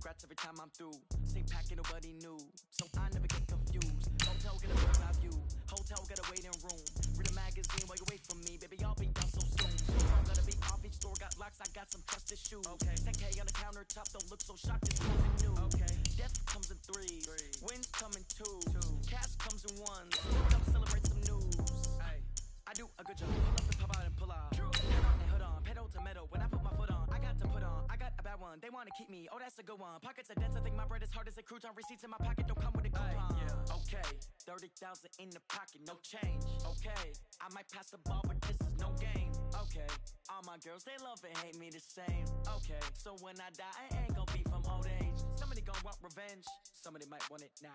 congrats every time I'm through. Same pack, ain't nobody new, so I never get confused. Hotel, get a bird's eye view. Hotel, get a waiting room. Read a magazine while you wait for me, baby, I'll be done so soon. So I'm gonna be off each store, got locks, I got some trusted shoes. Okay, 10K on the countertop, don't look so shocked, it's nothing new. Okay, death comes in threes, wins come in twos, cash comes in ones. Come celebrate some news. Ay, I do a good job, pull up and pop out and pull out. Head on and hood on, pedal to metal, when I put my foot on, I got to put on, I got a bad one, they wanna keep me, oh that's a good one. Pockets are dense, I think my bread is hard as a crouton, receipts in my pocket don't come with a coupon. Okay, 30,000 in the pocket, no change. Okay, I might pass the ball, but this is no game. Okay, all my girls, they love and hate me the same. Okay, so when I die, I ain't gon' be from old age. Somebody gon' want revenge, somebody might want it now.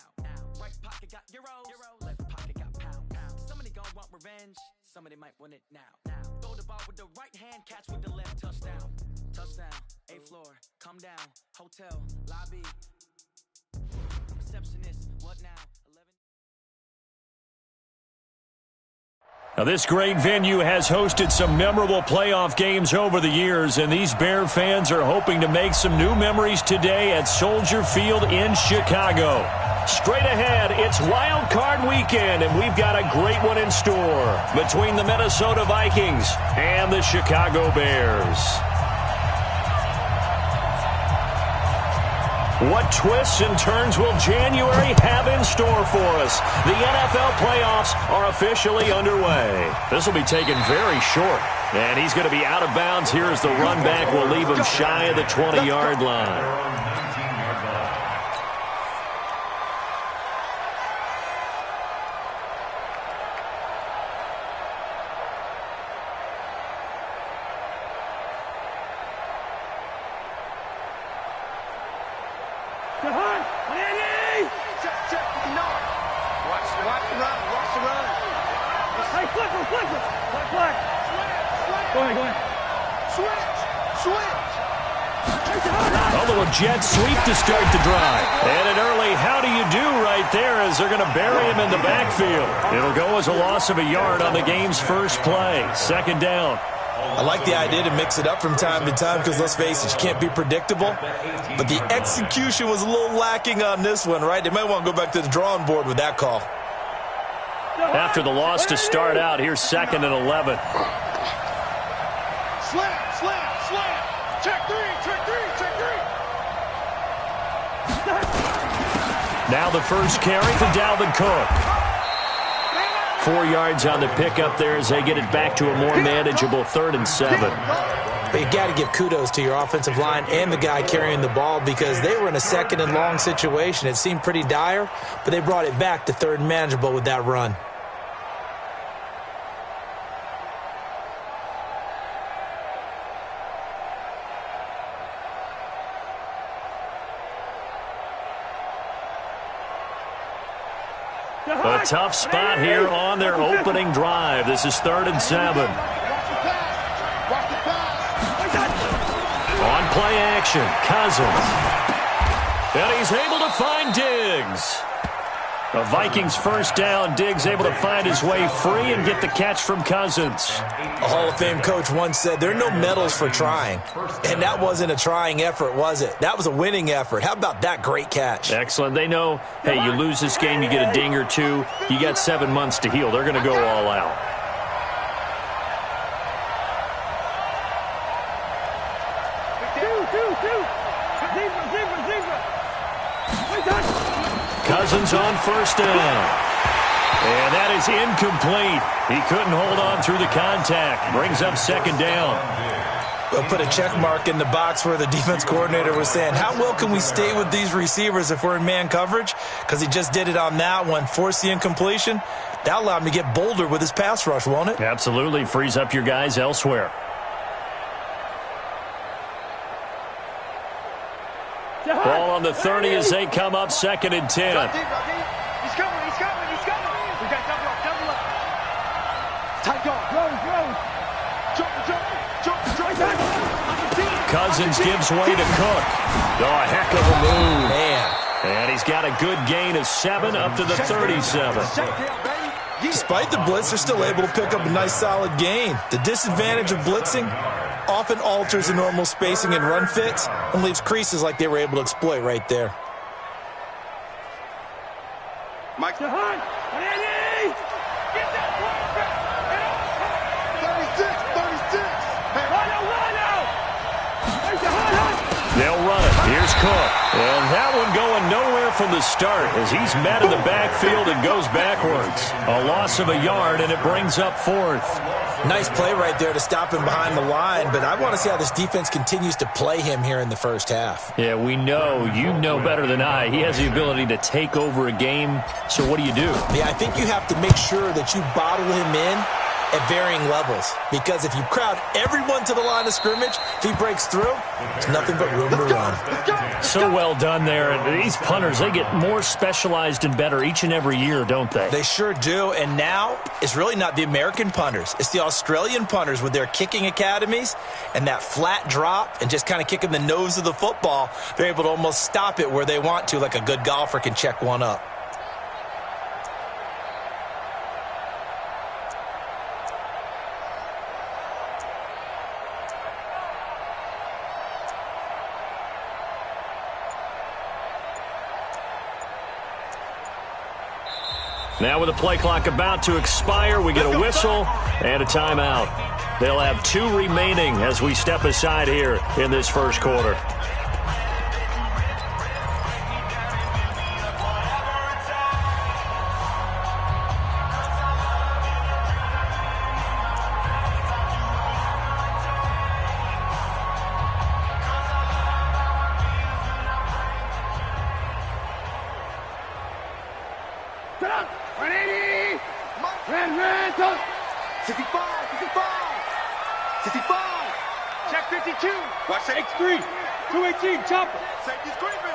Right pocket got euros, left pocket got pounds. Somebody gon' want revenge, somebody might want it now. Throw the ball with the right hand, catch with the left, touchdown. Touchdown, 8th floor, come down, hotel, lobby. Receptionist, what now? 11. Now, this great venue has hosted some memorable playoff games over the years, and these Bear fans are hoping to make some new memories today at Soldier Field in Chicago. Straight ahead, it's Wild Card Weekend, and we've got a great one in store between the Minnesota Vikings and the Chicago Bears. What twists and turns will January have in store for us? The NFL playoffs are officially underway. This will be taken very short. And he's going to be out of bounds here as the run back will leave him shy of the 20-yard line. A little jet sweep to start the drive. And an early how do you do right there as they're going to bury him in the backfield. It'll go as a loss of a yard on the game's first play. 2nd down. I like the idea to mix it up from time to time because, let's face it, you can't be predictable. But the execution was a little lacking on this one, right? They might want to go back to the drawing board with that call. After the loss to start out, here's 2nd and 11. Slam. Check three. Now the first carry for Dalvin Cook. 4 yards on the pickup there as they get it back to a more manageable 3rd and 7. But you got to give kudos to your offensive line and the guy carrying the ball because they were in a 2nd and long situation. It seemed pretty dire, but they brought it back to 3rd and manageable with that run. A tough spot here on their opening drive. This is 3rd and 7. On play action, Cousins. And he's able to find Diggs. A Vikings first down. Diggs able to find his way free and get the catch from Cousins. A Hall of Fame coach once said there are no medals for trying. And that wasn't a trying effort, was it? That was a winning effort. How about that great catch? Excellent. They know, hey, you lose this game, you get a ding or two. You got 7 months to heal. They're going to go all out. Cousins on first down. And that is incomplete. He couldn't hold on through the contact. Brings up 2nd down. We'll put a check mark in the box where the defense coordinator was saying, how well can we stay with these receivers if we're in man coverage? Because he just did it on that one, forced the incompletion. That allowed him to get bolder with his pass rush, won't it? Absolutely. Frees up your guys elsewhere. Ball on the 30 as they come up 2nd and 10. He's coming. We got double up. Tight dog. Jump. Cousins gives way to Cook. Oh, a heck of a move. Man. And he's got a good gain of 7 up to the 37. Despite the blitz, they're still able to pick up a nice solid gain. The disadvantage of blitzing, often alters the normal spacing and run fits and leaves creases like they were able to exploit right there. Mike. Get that 36. They'll run it. Here's Cook. And that one going nowhere from the start as he's met in the backfield and goes backwards. A loss of a yard, and it brings up fourth. Nice play right there to stop him behind the line, but I want to see how this defense continues to play him here in the first half. Yeah, we know. You know better than I. He has the ability to take over a game, so what do you do? Yeah, I think you have to make sure that you bottle him in at varying levels, because if you crowd everyone to the line of scrimmage, if he breaks through, there's nothing but room to run. So well done there. And these punters, they get more specialized and better each and every year, don't they? They sure do. And now it's really not the American punters. It's the Australian punters with their kicking academies and that flat drop and just kind of kicking the nose of the football. They're able to almost stop it where they want to, like a good golfer can check one up. Now with the play clock about to expire, we get a whistle and a timeout. They'll have 2 remaining as we step aside here in this first quarter. Check 52. Watch X3. 218. Chopper. Safety's creeping.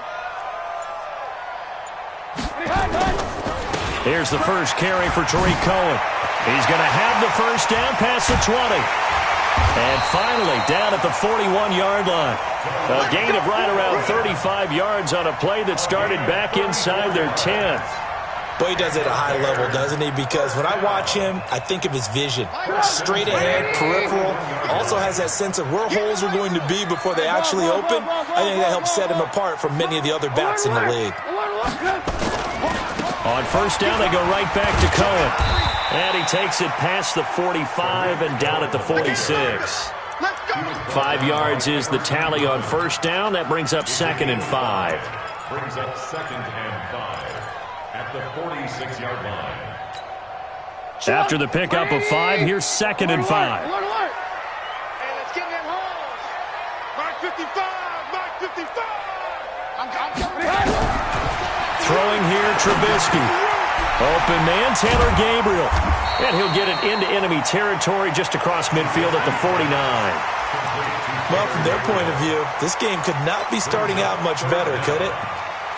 Here's the first carry for Tariq Cohen. He's going to have the first down past the 20. And finally, down at the 41-yard line. A gain of right around 35 yards on a play that started back inside their 10. Boy, he does it at a high level, doesn't he? Because when I watch him, I think of his vision. Straight ahead, peripheral. Also has that sense of where holes are going to be before they actually open. I think that helps set him apart from many of the other backs in the league. On first down, they go right back to Cohen. And he takes it past the 45 and down at the 46. 5 yards is the tally on first down. That brings up 2nd and 5. Brings up 2nd and 5. At the 46-yard line. After the pickup of 5, here's 2nd and 5. Hey, let's get them holes. Mark 55. Mark 55. I'm Throwing here, Trubisky. Open man, Taylor Gabriel. And he'll get it into enemy territory just across midfield at the 49. Well, from their point of view, this game could not be starting out much better, could it?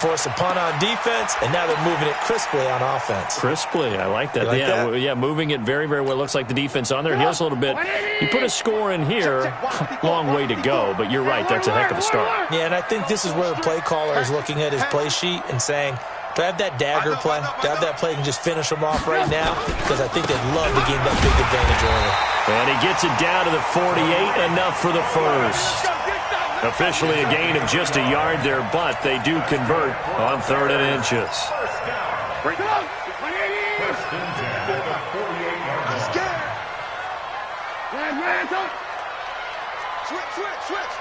Force a punt on defense, and now they're moving it crisply on offense. Crisply, I like that. You like that? Yeah, moving it very, very well. Looks like the defense on their heels a little bit. You put a score in here, long way to go, but you're right, that's a heck of a start. Yeah, and I think this is where the play caller is looking at his play sheet and saying, do I have that dagger play? Do I have that play and just finish them off right now? Because I think they'd love to gain that big advantage early. And he gets it down to the 48, enough for the first. Officially a gain of just a yard there, but they do convert on 3rd and inches. First and 10 at the 48-yard line. Switch.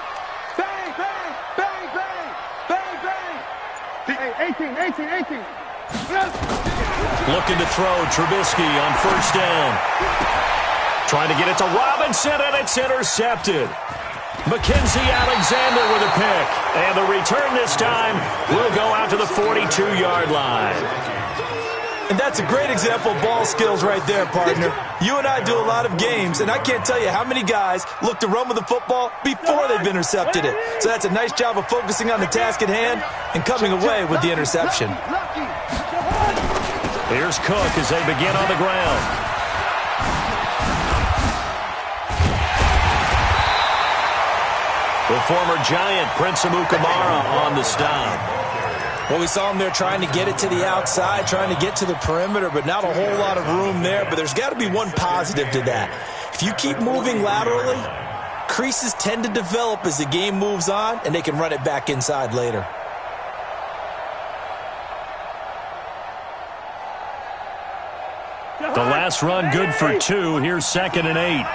Bang, bang, bang, bang, bang, bang. Hey, 18. Looking to throw, Trubisky on first down. Trying to get it to Robinson, and it's intercepted. Mackenzie Alexander with a pick. And the return this time will go out to the 42-yard line. And that's a great example of ball skills right there, partner. You and I do a lot of games, and I can't tell you how many guys look to run with the football before they've intercepted it. So that's a nice job of focusing on the task at hand and coming away with the interception. Here's Cook as they begin on the ground. The former Giant, Prince Amukamara, on the stop. Well, we saw him there trying to get it to the outside, trying to get to the perimeter, but not a whole lot of room there. But there's got to be one positive to that. If you keep moving laterally, creases tend to develop as the game moves on, and they can run it back inside later. The last run good for 2. Here's 2nd and 8.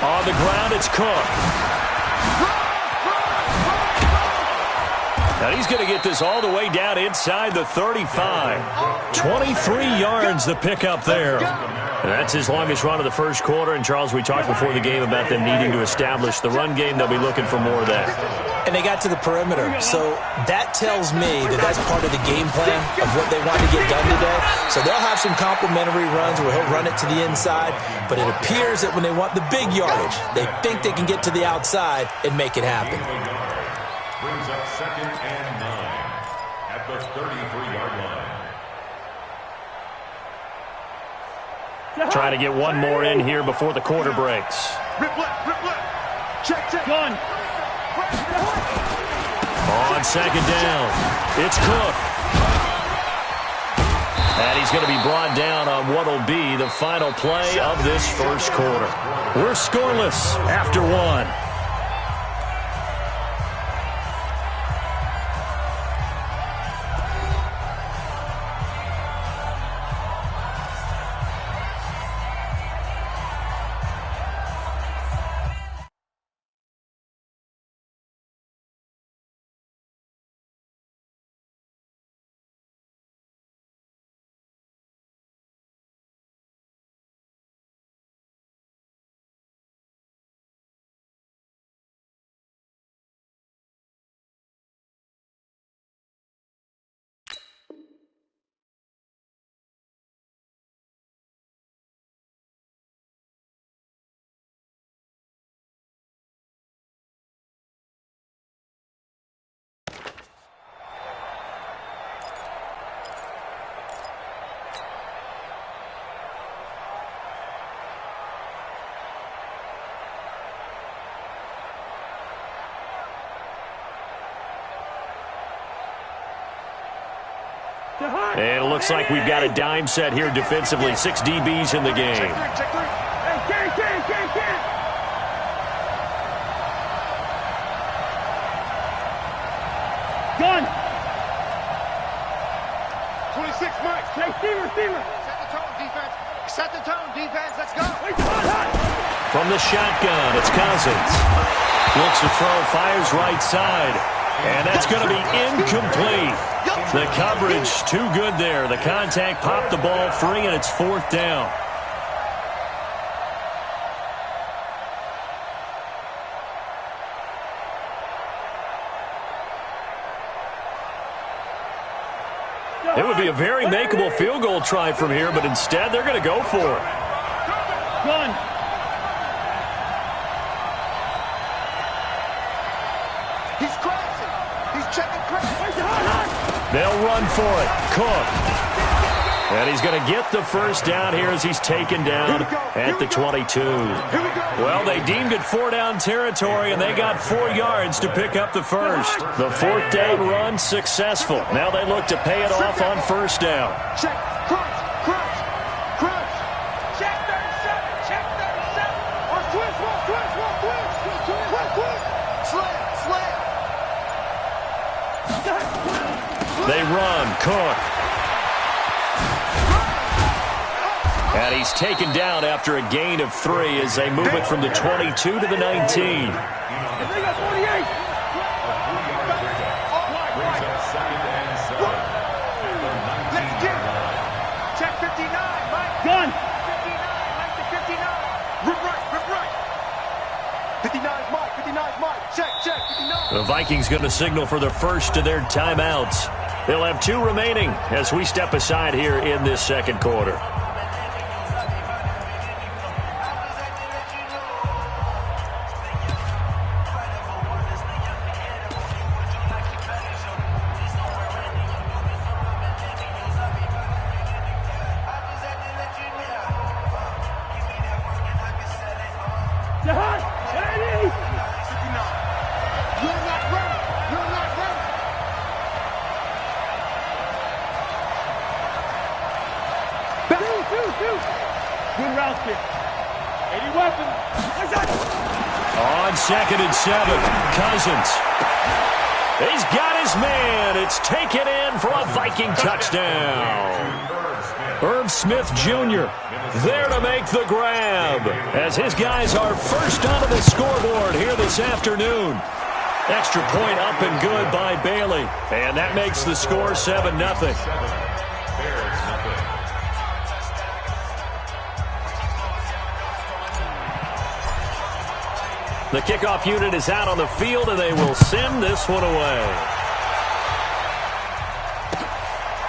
On the ground, it's Cook. And he's going to get this all the way down inside the 35. 23 yards the pickup there. And that's his longest run of the first quarter. And, Charles, we talked before the game about them needing to establish the run game. They'll be looking for more of that. And they got to the perimeter. So that tells me that that's part of the game plan of what they want to get done today. So they'll have some complimentary runs where he'll run it to the inside. But it appears that when they want the big yardage, they think they can get to the outside and make it happen. Brings up 2nd and 9 at the 33-yard line. Trying to get one more in here before the quarter breaks. Rip left. Check. Gun. On 2nd down, it's Cook. And he's going to be brought down on what will be the final play of this first quarter. We're scoreless after 1. And it looks like we've got a dime set here defensively. 6 DBs in the game. Check 3. Gun. 26, Mike. Receiver. Set the tone, defense. Let's go. From the shotgun, it's Cousins. Looks to throw, fires right side. And that's going to be incomplete. The coverage too good there. The contact popped the ball free, and it's 4th down. It would be a very makeable field goal try from here, but instead they're going to go for it. Gun. He's crossing. He's checking crossing. They'll run for it. Cook. And he's going to get the first down here as he's taken down at the 22. Well, they deemed it 4-down territory, and they got 4 yards to pick up the first. The 4th down run successful. Now they look to pay it off on 1st down. Check. Crunch. Check 37. Or twist. Slam. They run. Cook. And he's taken down after a gain of 3 as they move it from the 22 to the 19. They got 48. Brings up 2nd and 7 at the 19-yard line. Check 59, Mike. Gun. 59, Mike to 59. Rip right. 59's Mike. Check, 59. The Vikings going to signal for the first of their timeouts. They'll have 2 remaining as we step aside here in this second quarter. On 2nd and 7, Cousins. He's got his man. It's taken in for a Viking touchdown. Irv Smith Jr. there to make the grab as his guys are first onto the scoreboard here this afternoon. Extra point up and good by Bailey. And that makes the score 7-0. The kickoff unit is out on the field, and they will send this one away.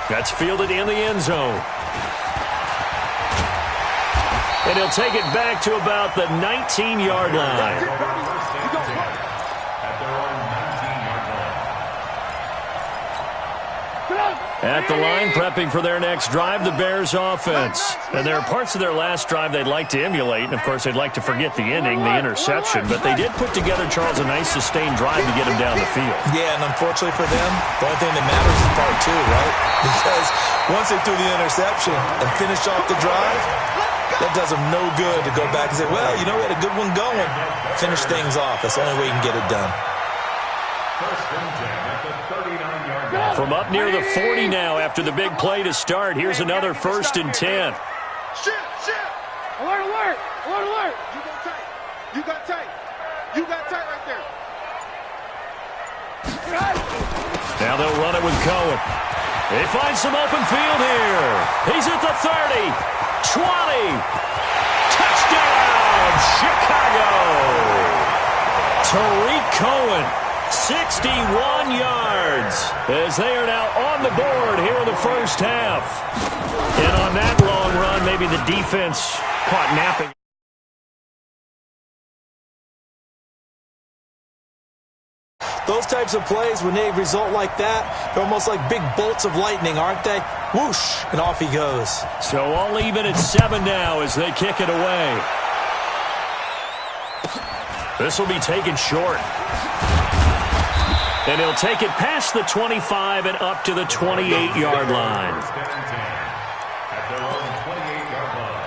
That's fielded in the end zone. And he'll take it back to about the 19-yard line. At the line, prepping for their next drive, the Bears offense. And there are parts of their last drive they'd like to emulate. And, of course, they'd like to forget the ending, the interception. But they did put together, Charles, a nice sustained drive to get him down the field. Yeah, and unfortunately for them, the only thing that matters is part 2, right? Because once they threw the interception and finished off the drive, that does them no good to go back and say, well, you know, we had a good one going. Finish things off. That's the only way you can get it done. First and 10 at the 39-yard line. From up near the 40 now after the big play to start. Here's another 1st and 10. Shit! Alert! You got tight. You got tight right there. Now they'll run it with Cohen. They find some open field here. He's at the 30, 20. Touchdown, Chicago. Tariq Cohen, 61 yards, as they are now on the board here in the first half. And on that long run, maybe the defense caught napping. Those types of plays, when they result like that, they're almost like big bolts of lightning, aren't they? Whoosh, and off he goes. So all even at 7 now as they kick it away. This will be taken short. And he'll take it past the 25 and up to the 28-yard line. At their own 28-yard line.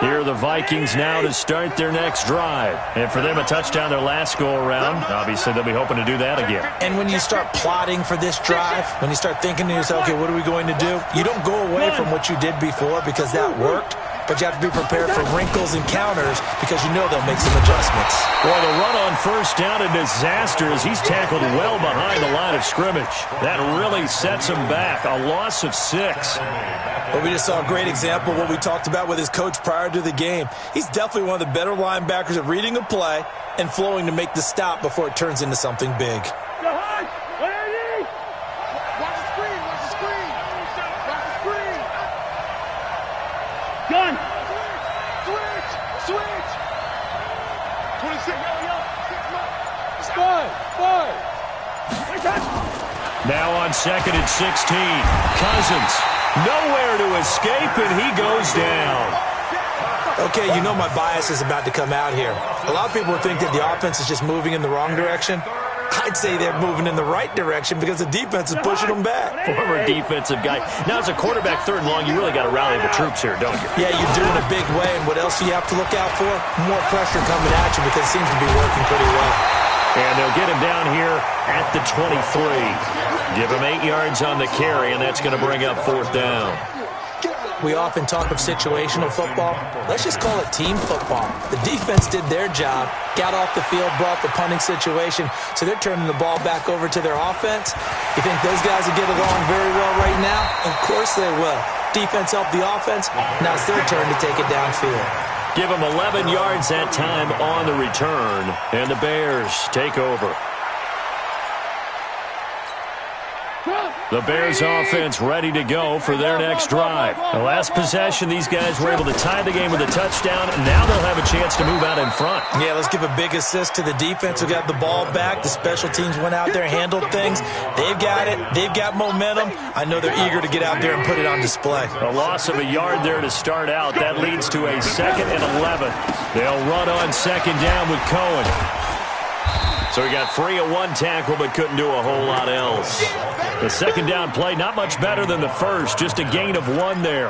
Here are the Vikings now to start their next drive. And for them, a touchdown their last go-around. Obviously, they'll be hoping to do that again. And when you start plotting for this drive, when you start thinking to yourself, okay, what are we going to do? You don't go away from what you did before because that worked. But you have to be prepared for wrinkles and counters because you know they'll make some adjustments. Well, the run on first down, a disaster as he's tackled well behind the line of scrimmage. That really sets him back. A loss of 6. But we just saw a great example of what we talked about with his coach prior to the game. He's definitely one of the better linebackers at reading a play and flowing to make the stop before it turns into something big. Gun! Switch! 26. Now on 2nd and 16. Cousins nowhere to escape, and he goes down. Okay, you know my bias is about to come out here. A lot of people think that the offense is just moving in the wrong direction. I'd say they're moving in the right direction because the defense is pushing them back. Former defensive guy. Now, as a quarterback, 3rd and long, you really got to rally the troops here, don't you? Yeah, you do in a big way. And what else do you have to look out for? More pressure coming at you because it seems to be working pretty well. And they'll get him down here at the 23. Give him 8 yards on the carry, and that's going to bring up 4th down. We often talk of situational football. Let's just call it team football. The defense did their job, got off the field, brought the punting situation, so they're turning the ball back over to their offense. You think those guys will get along very well right now? Of course they will. Defense helped the offense. Now it's their turn to take it downfield. Give them 11 yards that time on the return, and the Bears take over. The Bears offense ready to go for their next drive. The last possession, these guys were able to tie the game with a touchdown, and now they'll have a chance to move out in front. Yeah, let's give a big assist to the defense who got the ball back. The special teams went out there, handled things. They've got it. They've got momentum. I know they're eager to get out there and put it on display. A loss of a yard there to start out. That leads to a 2nd and 11. They'll run on 2nd down with Cohen. So he got free of one tackle but couldn't do a whole lot else. The second down play, not much better than the first, just a gain of one there.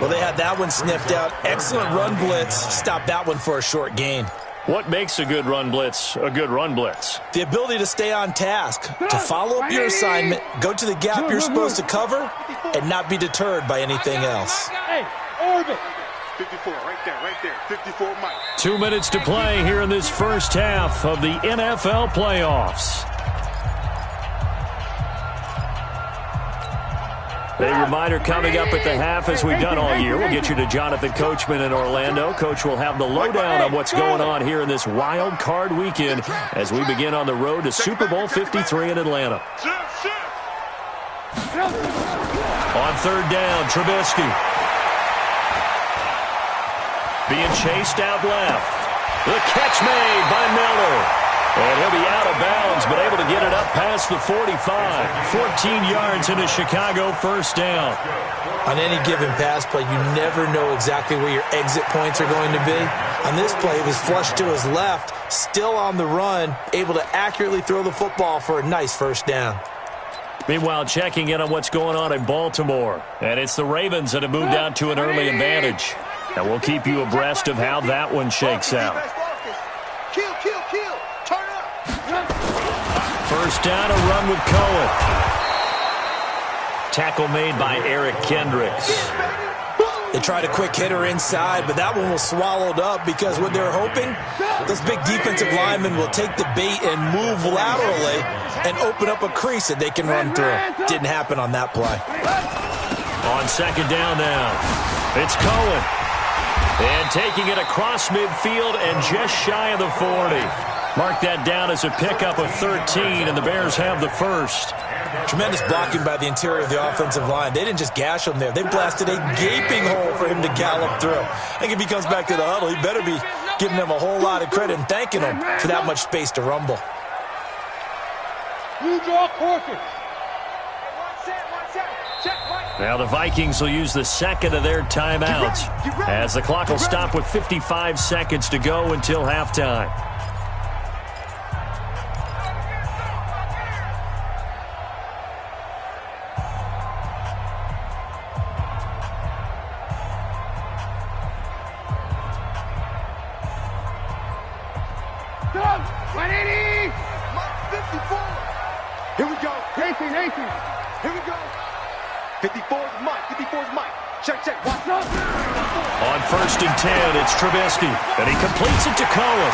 Well, they had that one sniffed out. Excellent run blitz. Stopped that one for a short gain. What makes a good run blitz a good run blitz? The ability to stay on task, to follow up your assignment, go to the gap you're supposed to cover, and not be deterred by anything else. Hey, orbit. 54, right there, 54 Mike. 2 minutes to play here in this first half of the NFL playoffs. A reminder coming up at the half, as we've done all year. We'll get you to Jonathan Coachman in Orlando. Coach will have the lowdown on what's going on here in this wild card weekend as we begin on the road to Super Bowl 53 in Atlanta. On third down, Trubisky. Being chased out left. The catch made by Miller. And he'll be out of bounds, but able to get it up past the 45. 14 yards in a Chicago first down. On any given pass play, you never know exactly where your exit points are going to be. On this play, it was flushed to his left, still on the run, able to accurately throw the football for a nice first down. Meanwhile, checking in on what's going on in Baltimore. And it's the Ravens that have moved out to an early advantage. And we'll keep you abreast of how that one shakes out. Kill. Turn up. First down, a run with Cohen. Tackle made by Eric Kendricks. They tried a quick hitter inside, but that one was swallowed up because what they're hoping, those big defensive linemen will take the bait and move laterally and open up a crease that they can run through. Didn't happen on that play. On second down now, it's Cohen. And taking it across midfield and just shy of the 40. Mark that down as a pickup of 13, and the Bears have the first. Tremendous blocking by the interior of the offensive line. They didn't just gash him there. They blasted a gaping hole for him to gallop through. I think if he comes back to the huddle, he better be giving them a whole lot of credit and thanking them for that much space to rumble. You draw quarter. Now the Vikings will use the second of their timeouts as the clock will stop with 55 seconds to go until halftime. Here we go. Nathan. Here we go. 54 is Mike. Check. Watch out. On first and 10, it's Trubisky, and he completes it to Cohen.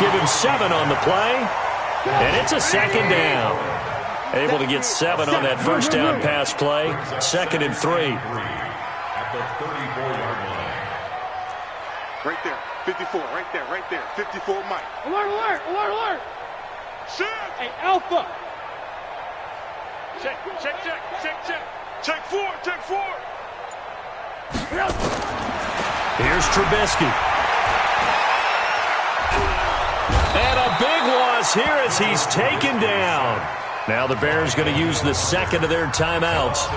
Give him 7 on the play, and it's a second down. Able to get 7 on that first down pass play. 2nd and 3. At the 34-yard line. Right there. 54. Right there. 54 Mike. Alert. Shit. Hey, Alpha. Check. Check 4. Here's Trubisky. And a big loss here as he's taken down. Now the Bears going to use the second of their timeouts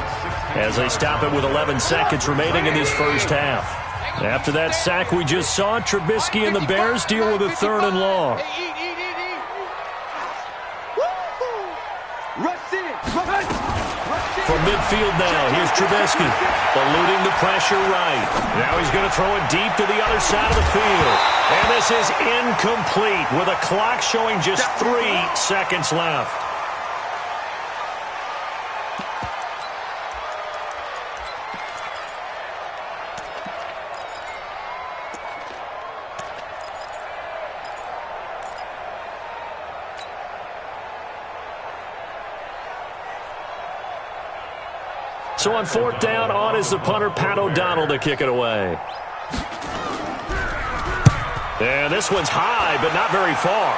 as they stop it with 11 seconds remaining in this first half. After that sack we just saw, Trubisky and the Bears deal with a 3rd and long. From midfield now, here's Trubisky, eluding the pressure right. Now he's going to throw it deep to the other side of the field. And this is incomplete with a clock showing just 3 seconds left. So on 4th down, on is the punter, Pat O'Donnell, to kick it away. And this one's high, but not very far.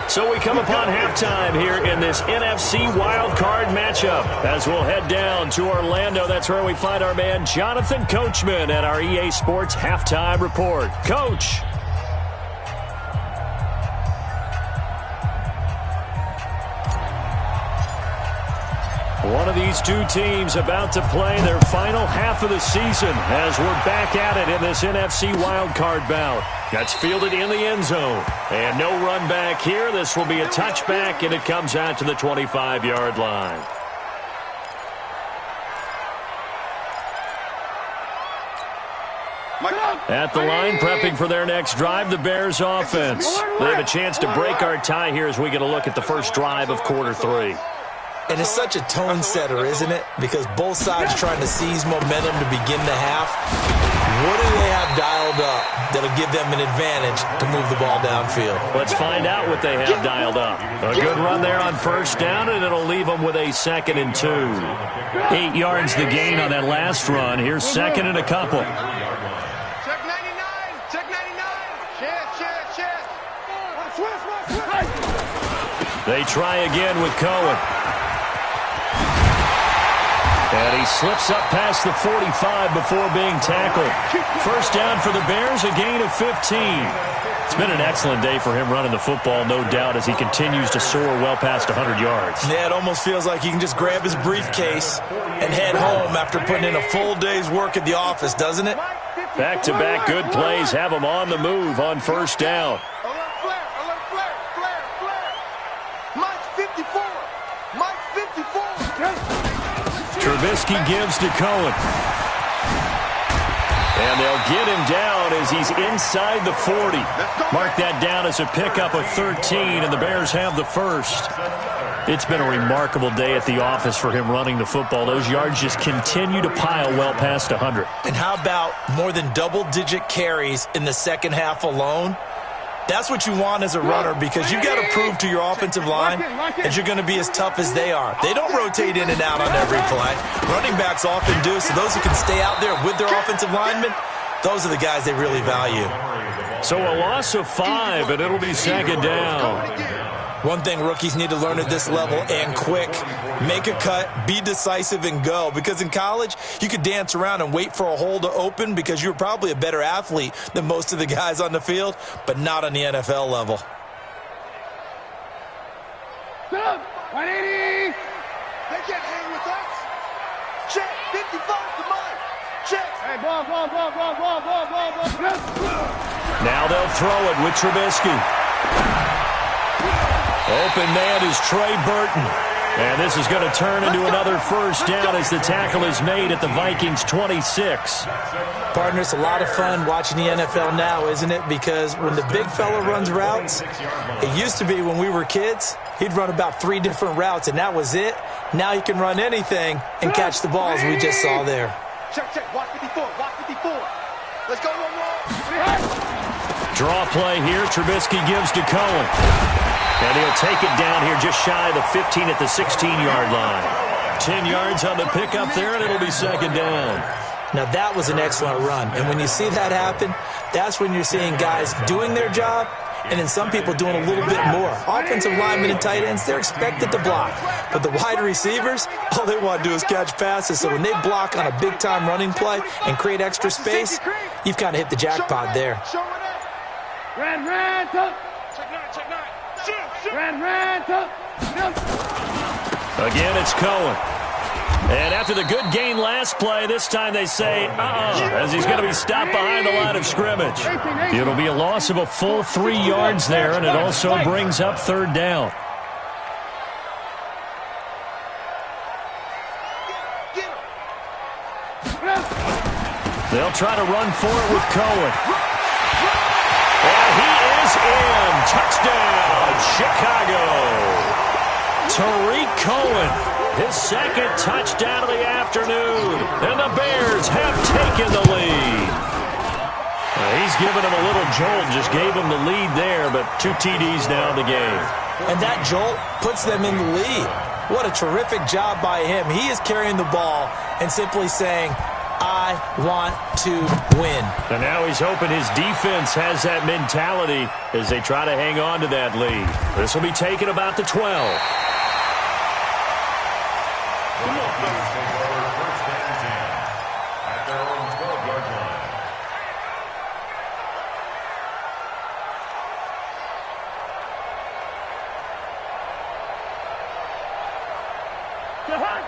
So we come upon halftime here in this NFC wildcard matchup as we'll head down to Orlando. That's where we find our man Jonathan Coachman at our EA Sports Halftime Report. Coach. One of these two teams about to play their final half of the season as we're back at it in this NFC wildcard bout. That's fielded in the end zone. And no run back here. This will be a touchback, and it comes out to the 25-yard line. At the line, prepping for their next drive, the Bears offense. They have a chance to break our tie here as we get a look at the first drive of quarter 3. And it's such a tone setter, isn't it? Because both sides trying to seize momentum to begin the half. What do they have dialed up that'll give them an advantage to move the ball downfield? Let's find out what they have dialed up. A good run there on first down, and it'll leave them with a 2nd and 2. 8 yards the gain on that last run. Here's 2nd and a couple. Check 99. Check 99. Check. They try again with Cohen. And he slips up past the 45 before being tackled. First down for the Bears, a gain of 15. It's been an excellent day for him running the football, no doubt, as he continues to soar well past 100 yards. Yeah, it almost feels like he can just grab his briefcase and head home after putting in a full day's work at the office, doesn't it? Back-to-back good plays have him on the move on first down. Alert flare. Mike 54. Mike 54. Trubisky gives to Cohen. And they'll get him down as he's inside the 40. Mark that down as a pickup of 13, and the Bears have the first. It's been a remarkable day at the office for him running the football. Those yards just continue to pile well past 100. And how about more than double-digit carries in the second half alone? That's what you want as a runner, because you've got to prove to your offensive line that you're going to be as tough as they are. They don't rotate in and out on every play. Running backs often do, so those who can stay out there with their offensive linemen, those are the guys they really value. So a loss of 5, and it'll be 2nd down. One thing rookies need to learn at this level, and quick, make a cut, be decisive, and go. Because in college, you could dance around and wait for a hole to open because you're probably a better athlete than most of the guys on the field, but not on the NFL level. 180. They can't hang with us. Check 55 to Mike. Check. Hey, ball. Now they'll throw it with Trubisky. Open man is Trey Burton. And this is going to turn into another first down as the tackle is made at the Vikings 26. Partner, it's a lot of fun watching the NFL now, isn't it? Because when the big fella runs routes, it used to be when we were kids, he'd run about 3 different routes, and that was it. Now he can run anything and catch the ball, as we just saw there. Check. Watch 54. Let's go, Draw play here. Trubisky gives to Cohen. And he'll take it down here just shy of the 15 at the 16-yard line. 10 yards on the pickup there, and it'll be 2nd down. Now, that was an excellent run. And when you see that happen, that's when you're seeing guys doing their job and then some people doing a little bit more. Offensive linemen and tight ends, they're expected to block. But the wide receivers, all they want to do is catch passes. So when they block on a big-time running play and create extra space, you've kind of hit the jackpot there. Ran, tuck. Ran, tuck. Again, it's Cohen. And after the good gain last play, this time they say, as he's going to be stopped behind the line of scrimmage. It'll be a loss of a full 3 yards there, and it also brings up 3rd down. They'll try to run for it with Cohen. And he is in. Touchdown, Chicago. Tariq Cohen. His 2nd touchdown of the afternoon. And the Bears have taken the lead. He's given him a little jolt. Just gave him the lead there, but 2 TDs now in the game. And that jolt puts them in the lead. What a terrific job by him. He is carrying the ball and simply saying, I want to win. And now he's hoping his defense has that mentality as they try to hang on to that lead. This will be taken about the 12.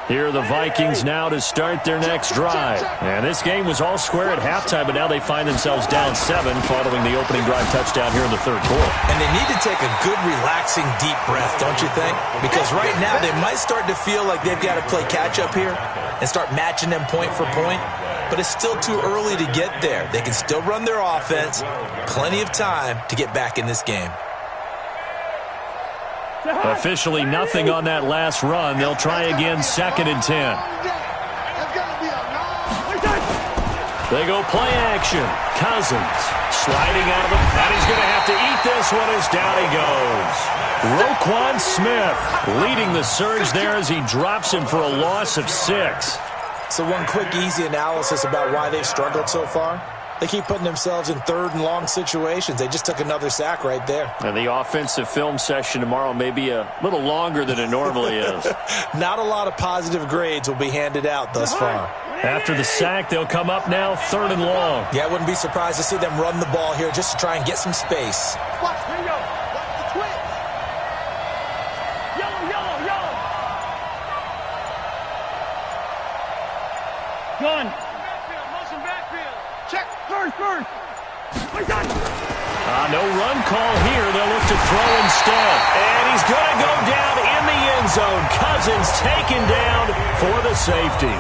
Here are the Vikings now to start their next drive. And this game was all square at halftime, but now they find themselves down 7 following the opening drive touchdown here in the third quarter. And they need to take a good, relaxing, deep breath, don't you think? Because right now they might start to feel like they've got to play catch-up here and start matching them point for point. But it's still too early to get there. They can still run their offense. Plenty of time to get back in this game. Officially nothing on that last run. They'll try again, 2nd and 10. They go play action. Cousins sliding out of the... And he's going to have to eat this one as down he goes. Roquan Smith leading the surge there as he drops him for a loss of 6. So one quick, easy analysis about why they've struggled so far. They keep putting themselves in third and long situations. They just took another sack right there. And the offensive film session tomorrow may be a little longer than it normally is. Not a lot of positive grades will be handed out thus far. After the sack, they'll come up now 3rd and long. Yeah, I wouldn't be surprised to see them run the ball here just to try and get some space. Watch, here you go. Watch the twitch. Yellow, yellow, yellow. Gun. Backfield, motion backfield. Check. First. No run call here. They'll look to throw instead. And he's going to go down in the end zone. Cousins taken down for the safety.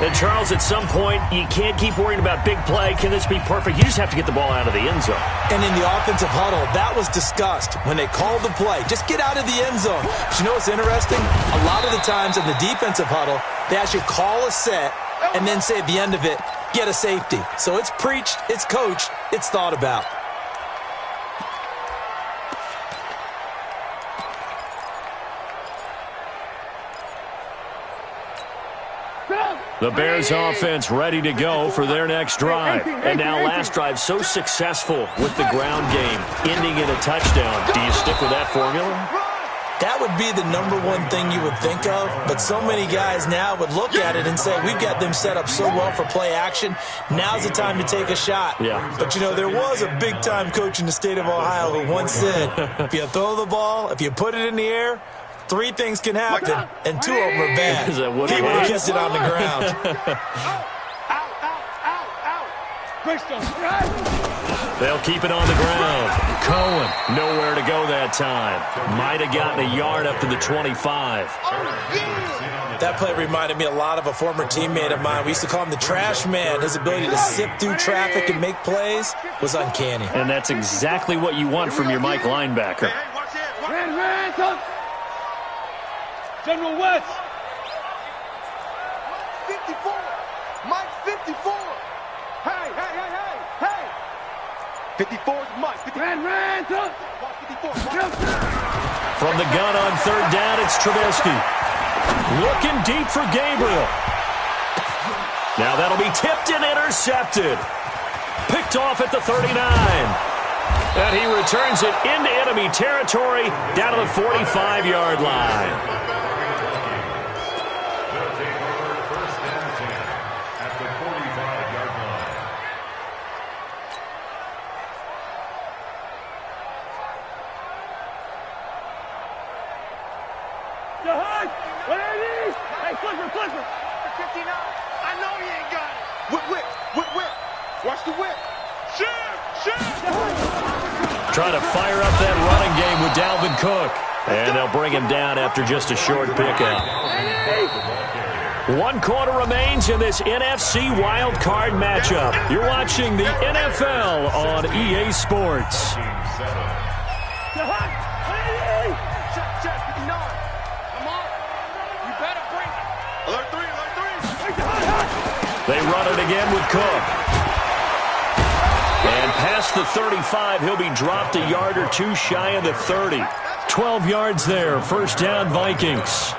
And, Charles, at some point, you can't keep worrying about big play. Can this be perfect? You just have to get the ball out of the end zone. And in the offensive huddle, that was discussed when they called the play. Just get out of the end zone. But you know what's interesting? A lot of the times in the defensive huddle, they actually call a set and then say at the end of it, get a safety. So it's preached, it's coached, it's thought about. The Bears offense ready to go for their next drive. And now last drive so successful with the ground game, ending in a touchdown. Do you stick with that formula? That would be the number one thing you would think of, but so many guys now would look at it and say, we've got them set up so well for play action, now's the time to take a shot. Yeah. But, you know, there was a big-time coach in the state of Ohio who once said, if you throw the ball, if you put it in the air, 3 things can happen, and 2 of them are bad. Is that what he it would have was? kissed it on the ground. They'll keep it on the ground. Cohen, nowhere to go that time. Might have gotten a yard up to the 25. That play reminded me a lot of a former teammate of mine. We used to call him the trash man. His ability to sift through traffic and make plays was uncanny. And that's exactly what you want from your Mike linebacker. General West. 54. Mike 54. Hey. 54 is Mike. 54. Ran. 54. From the gun on 3rd down, it's Trubisky. Looking deep for Gabriel. Now that'll be tipped and intercepted. Picked off at the 39. And he returns it into enemy territory down to the 45-yard line. Hey, Clipper. 59. I know he ain't got it. Whip. Watch the whip. Shoot. Trying to fire up that running game with Dalvin Cook. And they'll bring him down after just a short pickup. 1 quarter remains in this NFC Wild Card matchup. You're watching the NFL on EA Sports. They run it again with Cook. And past the 35, he'll be dropped a yard or 2 shy of the 30. 12 yards there, 1st down Vikings.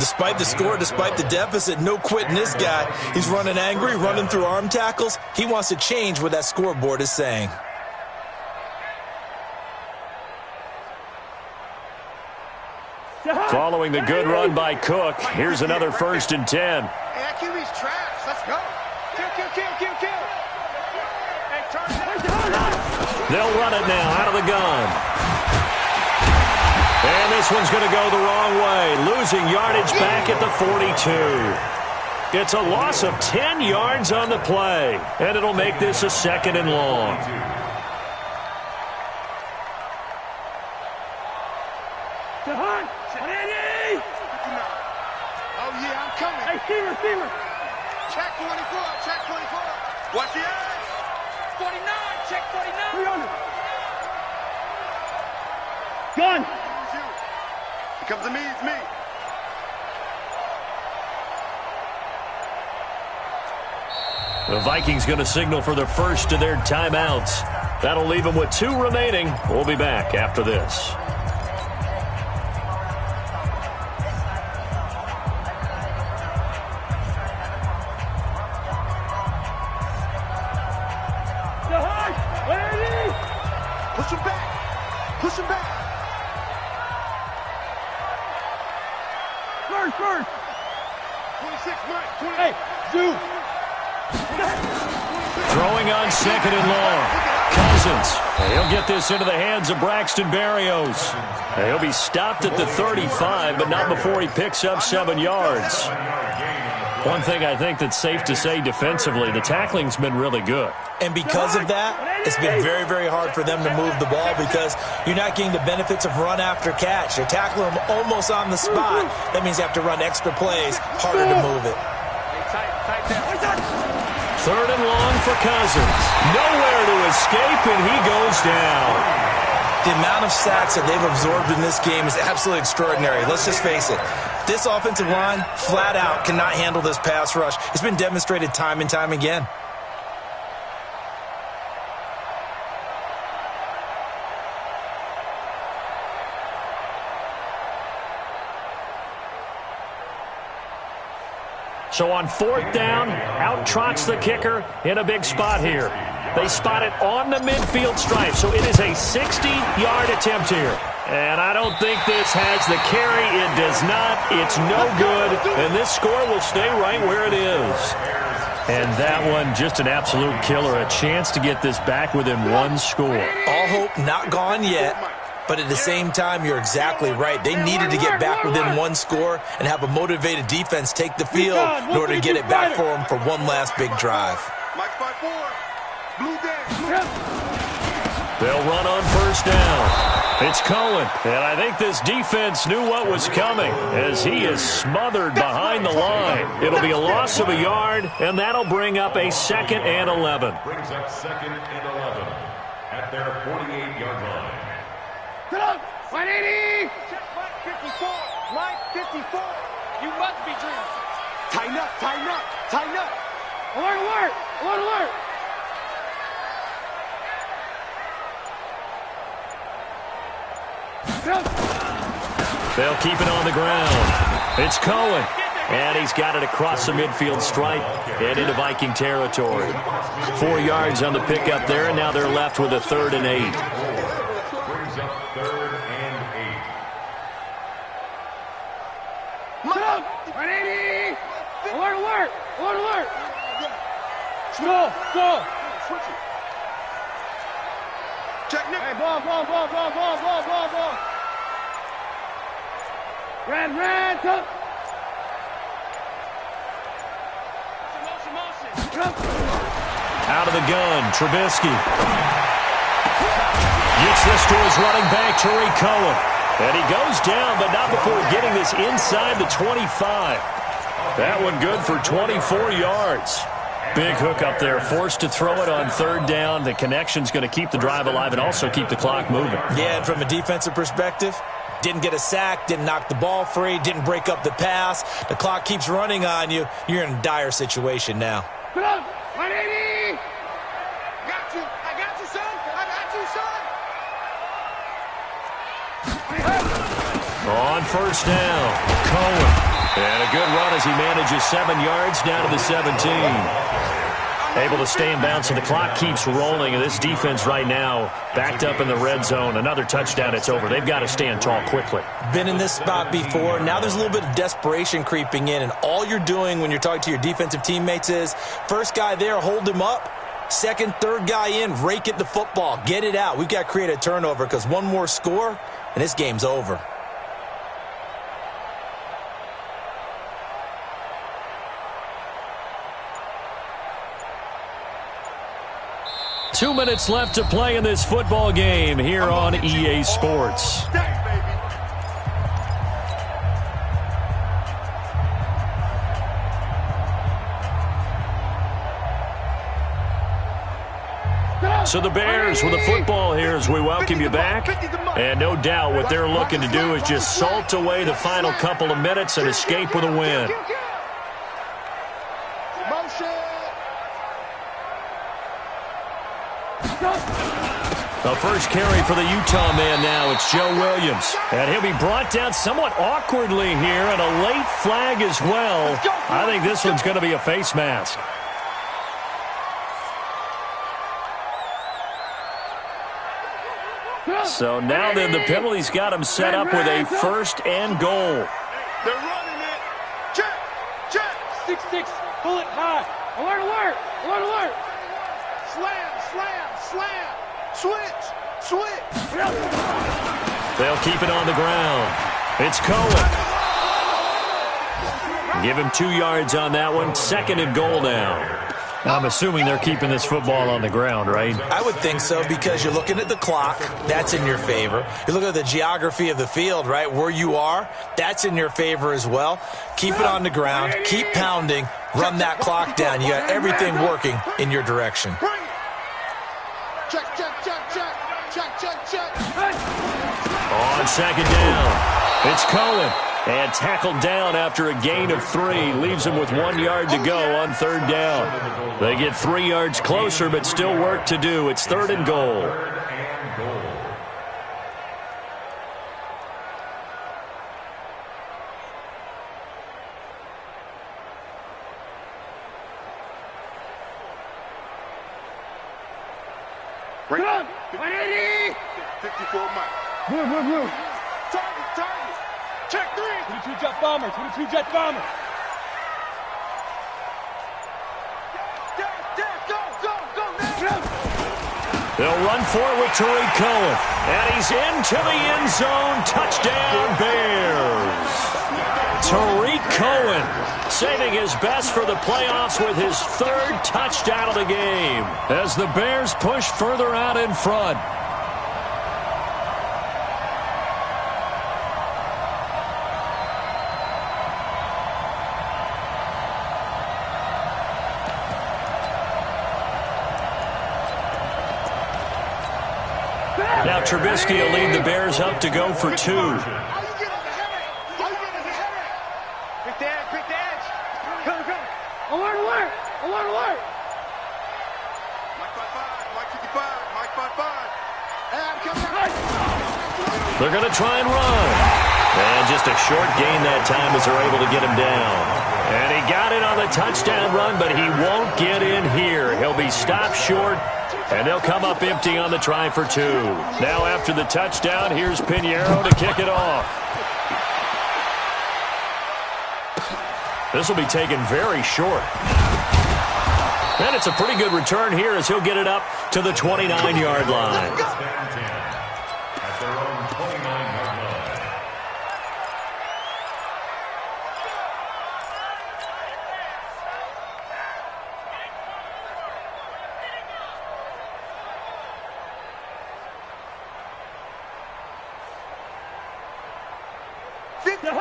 Despite the score, despite the deficit, no quitting this guy. He's running angry, running through arm tackles. He wants to change what that scoreboard is saying. Following the good run by Cook, here's another 1st and 10. Hey, that QB's trash. Let's go. Kill. Hey, They'll run it now out of the gun. And this one's going to go the wrong way. Losing yardage back at the 42. It's a loss of 10 yards on the play, and it'll make this a 2nd and long. Oh, yeah, I'm coming. Hey, receiver. Check 24, check 24. Watch the eyes. 49, check 49. 300. Gun. It's you. It comes to me, it's me. The Vikings going to signal for the first of their timeouts. That'll leave them with 2 remaining. We'll be back after this. Push him back. Push him back. First. 26, Mike. 20. Hey, Zoo. Throwing on 2nd and long. Cousins. He'll get this into the hands of Braxton Berrios. He'll be stopped at the 35, but not before he picks up 7 yards. One thing I think that's safe to say defensively, the tackling's been really good. And because of that, it's been very, very hard for them to move the ball because you're not getting the benefits of run after catch. You're tackling them almost on the spot. That means you have to run extra plays, harder to move it. 3rd and long for Cousins. Nowhere to escape, and he goes down. The amount of sacks that they've absorbed in this game is absolutely extraordinary. Let's just face it. This offensive line, flat out, cannot handle this pass rush. It's been demonstrated time and time again. So on 4th down, out trots the kicker in a big spot here. They spot it on the midfield stripe, so it is a 60-yard attempt here. And I don't think this has the carry. It does not. It's no good. And this score will stay right where it is. And that one, just an absolute killer. A chance to get this back within 1 score. All hope not gone yet. But at the same time, you're exactly right. They needed to get back within 1 score and have a motivated defense take the field in order to get it back for them for one last big drive. Mike 5-4. Blue day. They'll run on 1st down. It's Cohen, and I think this defense knew what was coming as he is smothered behind the line. It'll be a loss of a yard, and that'll bring up a 2nd and 11. Brings up 2nd and 11 at their 48-yard line. Get up. 180. Check Mike 54. Mike 54. You must be dreaming. Tighten up, tighten up, tighten up. Alert. They'll keep it on the ground. It's Cohen, and he's got it across the midfield stripe and into Viking territory. 4 yards on the pickup there, and now they're left with a 3rd and 8. Brings up 3rd and 8. Get up. 180. Alert. Go. Switch it. Check Nick. Hey, ball. Red, top. Motion. Out of the gun, Trubisky. Gets this to his running back, Tariq Cohen. And he goes down, but not before getting this inside the 25. That one good for 24 yards. Big hook up there, forced to throw it on 3rd down. The connection's going to keep the drive alive and also keep the clock moving. Yeah, and from a defensive perspective, didn't get a sack, didn't knock the ball free, didn't break up the pass. The clock keeps running on you. You're in a dire situation now. Get up. 180. I got you, son. On 1st down, Cohen. And a good run as he manages 7 yards down to the 17. Able to stay in bounds, and the clock keeps rolling. And this defense right now backed up in the red zone. Another touchdown, it's over. They've got to stand tall quickly. Been in this spot before. Now there's a little bit of desperation creeping in. And all you're doing when you're talking to your defensive teammates is, first guy there, hold him up. Second, third guy in, rake at the football. Get it out. We've got to create a turnover because one more score, and this game's over. 2 minutes left to play in this football game here on EA Sports. So the Bears with the football here as we welcome you back. And no doubt what they're looking to do is just salt away the final couple of minutes and escape with a win. The first carry for the Utah man now, it's Joe Williams. And he'll be brought down somewhat awkwardly here, and a late flag as well. I think this one's going to be a face mask. So now then the penalty's got him set up with a first and goal. They're running it. Check, check. 6-6, pull it high. Alert, alert, alert, alert. Slam, slam, slam. Switch, switch. They'll keep it on the ground. It's Cohen. Give him 2 yards on that one. Second and goal now. I'm assuming they're keeping this football on the ground, right? I would think so because you're looking at the clock. That's in your favor. You look at the geography of the field, right, where you are. That's in your favor as well. Keep it on the ground. Keep pounding. Run that clock down. You got everything working in your direction. Check, check, check, check. Check, check, check. On second down, it's Cohen. And tackled down after a gain of 3. Leaves him with 1 yard to go on third down. They get 3 yards closer, but still work to do. It's third and goal. Bring it on. 54 Mike. Move. Target, target. Check 3. 22 jet bomber, 22 jet bomber. They'll run for it with Tariq Cohen. And he's into the end zone. Touchdown, Bears. Tariq Cohen saving his best for the playoffs with his 3rd touchdown of the game as the Bears push further out in front. Now Trubisky will lead the Bears up to go for 2. Quick the edge, quick the edge. Come. Alert, alert, alert, alert. Mike 55, Mike 55, Mike 55. And come back. They're going to try and run. And just a short gain that time as they're able to get him down. And he got it on the touchdown run, but he won't get in here. He'll be stopped short. And they'll come up empty on the try for 2. Now after the touchdown, here's Pinheiro to kick it off. This will be taken very short. And it's a pretty good return here as he'll get it up to the 29-yard line. At their own 29-yard line.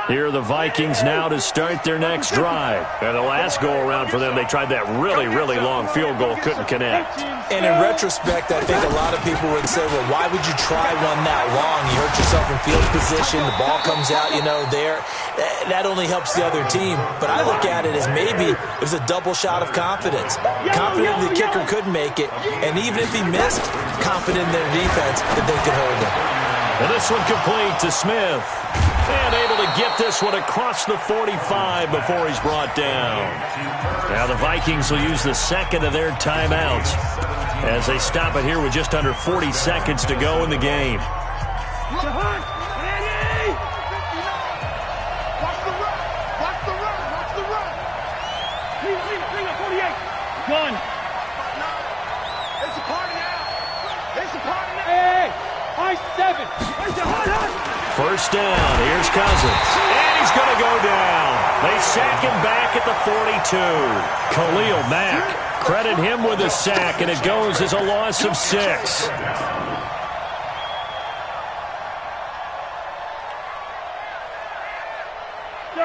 Here are the Vikings now to start their next drive. And the last go-around for them, they tried that really, really long field goal, couldn't connect. And in retrospect, I think a lot of people would say, well, why would you try one that long? You hurt yourself in field position. The ball comes out, there. That only helps the other team. But I look at it as maybe it was a double shot of confidence. Confident the kicker could make it. And even if he missed, confident in their defense that they could hold him. And this one complete to Smith. And able to get this one across the 45 before he's brought down. Now the Vikings will use the second of their timeouts as they stop it here with just under 40 seconds to go in the game. Watch the run. Watch the run. Watch the run. Bring up 48. Gun. It's a party now. It's a party now. Hey, high 7. High 7. first down. Here's Cousins. And he's going to go down. They sack him back at the 42. Khalil Mack, credit him with a sack, and it goes as a loss of 6.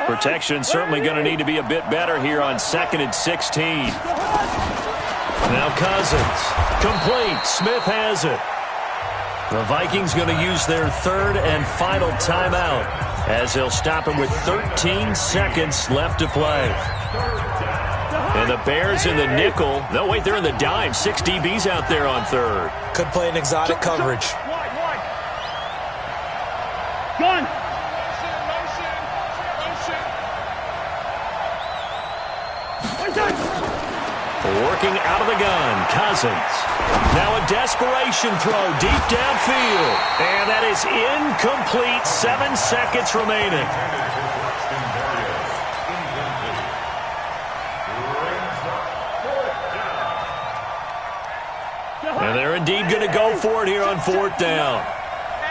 Protection certainly going to need to be a bit better here on 2nd and 16. Now Cousins. Complete. Smith has it. The Vikings going to use their 3rd and final timeout as they'll stop him with 13 seconds left to play. And the Bears in the nickel. No, wait, they're in the dime. 6 DBs out there on 3rd. Could play an exotic coverage. Gun. Working out of the gun, Cousins. Now a desperation throw deep downfield. And that is incomplete. 7 seconds remaining. And they're indeed going to go for it here on 4th down.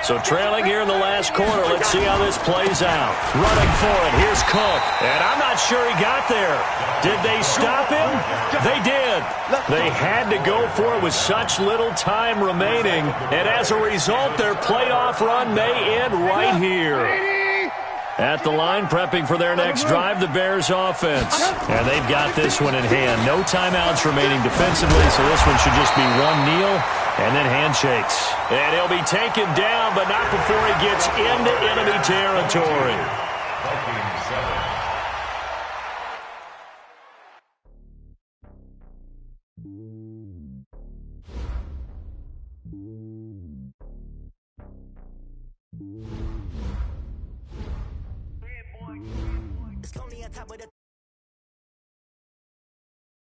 So trailing here in the last quarter, let's see how this plays out. Running for it, here's Cook. And I'm not sure he got there. Did they stop him? They did. They had to go for it with such little time remaining. And as a result, their playoff run may end right here. At the line, prepping for their next drive, the Bears offense. And they've got this one in hand. No timeouts remaining defensively, so this one should just be one kneel and then handshakes. And he'll be taken down, but not before he gets into enemy territory. Vikings 7.